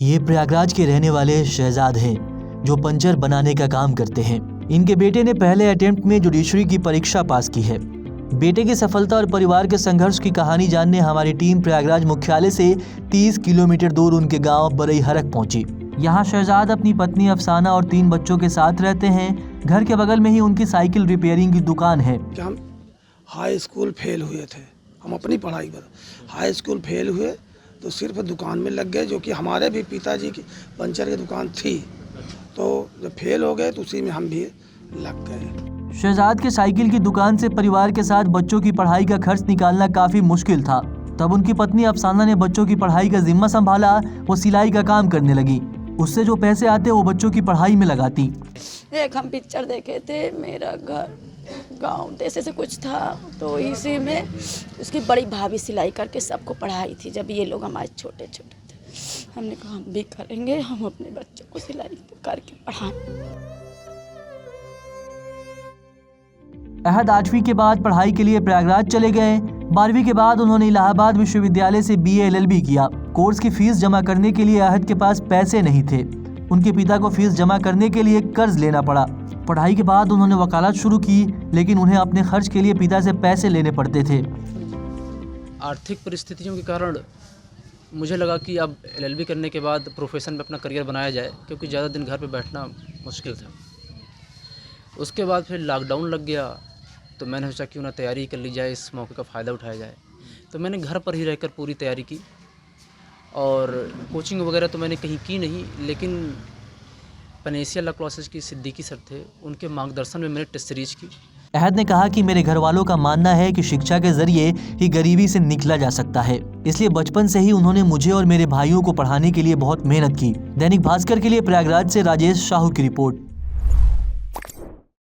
ये प्रयागराज के रहने वाले शहजाद हैं, जो पंचर बनाने का काम करते हैं। इनके बेटे ने पहले अटेम्प्ट में जुडिशरी की परीक्षा पास की है। बेटे की सफलता और परिवार के संघर्ष की कहानी जानने हमारी टीम प्रयागराज मुख्यालय से 30 किलोमीटर दूर उनके गांव बरईहरक पहुंची। यहाँ शहजाद अपनी पत्नी अफसाना और 3 बच्चों के साथ रहते हैं। घर के बगल में ही उनकी साइकिल रिपेयरिंग की दुकान है। हम हाई स्कूल फेल हुए थे, हम अपनी पढ़ाई पर हाई स्कूल फेल हुए तो सिर्फ दुकान में लग गए, जो कि हमारे भी पिताजी की पंचर की दुकान थी। तो जब फेल हो गए तो उसी में हम भी लग गए। शहजाद के साइकिल की दुकान से परिवार के साथ बच्चों की पढ़ाई का खर्च निकालना काफी मुश्किल था। तब उनकी पत्नी अफसाना ने बच्चों की पढ़ाई का जिम्मा संभाला। वो सिलाई का काम करने लगी। उससे जो पैसे आते वो बच्चों की पढ़ाई में लगाती। एक हम पिक्चर देखे थे, मेरा घर गांव जैसे से कुछ था, तो इसी में उसकी बड़ी भाभी सिलाई करके सबको पढ़ाई थी। जब ये लोग हमारे छोटे छोटे थे, हमने कहा हम भी करेंगे, हम अपने बच्चों को सिलाई करके पढ़ाएं। अहद 8वीं के बाद पढ़ाई के लिए प्रयागराज चले गए। 12वीं के बाद उन्होंने इलाहाबाद विश्वविद्यालय से BA LLB किया। कोर्स की फीस जमा करने के लिए अहद के पास पैसे नहीं थे। उनके पिता को फीस जमा करने के लिए कर्ज लेना पड़ा। पढ़ाई के बाद उन्होंने वकालत शुरू की, लेकिन उन्हें अपने खर्च के लिए पिता से पैसे लेने पड़ते थे। आर्थिक परिस्थितियों के कारण मुझे लगा कि अब LLB करने के बाद प्रोफेशन में अपना करियर बनाया जाए, क्योंकि ज़्यादा दिन घर पे बैठना मुश्किल था। उसके बाद फिर लॉकडाउन लग गया, तो मैंने सोचा क्यों ना तैयारी कर ली जाए, इस मौके का फ़ायदा उठाया जाए। तो मैंने घर पर ही रहकर पूरी तैयारी की, और कोचिंग वगैरह तो मैंने कहीं की नहीं, लेकिन पनेसिया लॉ क्लासेस की सिद्दीकी सर थे, उनके मार्गदर्शन में मैंने टेस्ट सीरीज की। अहद ने कहा कि मेरे घर वालों का मानना है कि शिक्षा के जरिए ही गरीबी से निकला जा सकता है, इसलिए बचपन से ही उन्होंने मुझे और मेरे भाइयों को पढ़ाने के लिए बहुत मेहनत की। दैनिक भास्कर के लिए प्रयागराज से राजेश साहू की रिपोर्ट।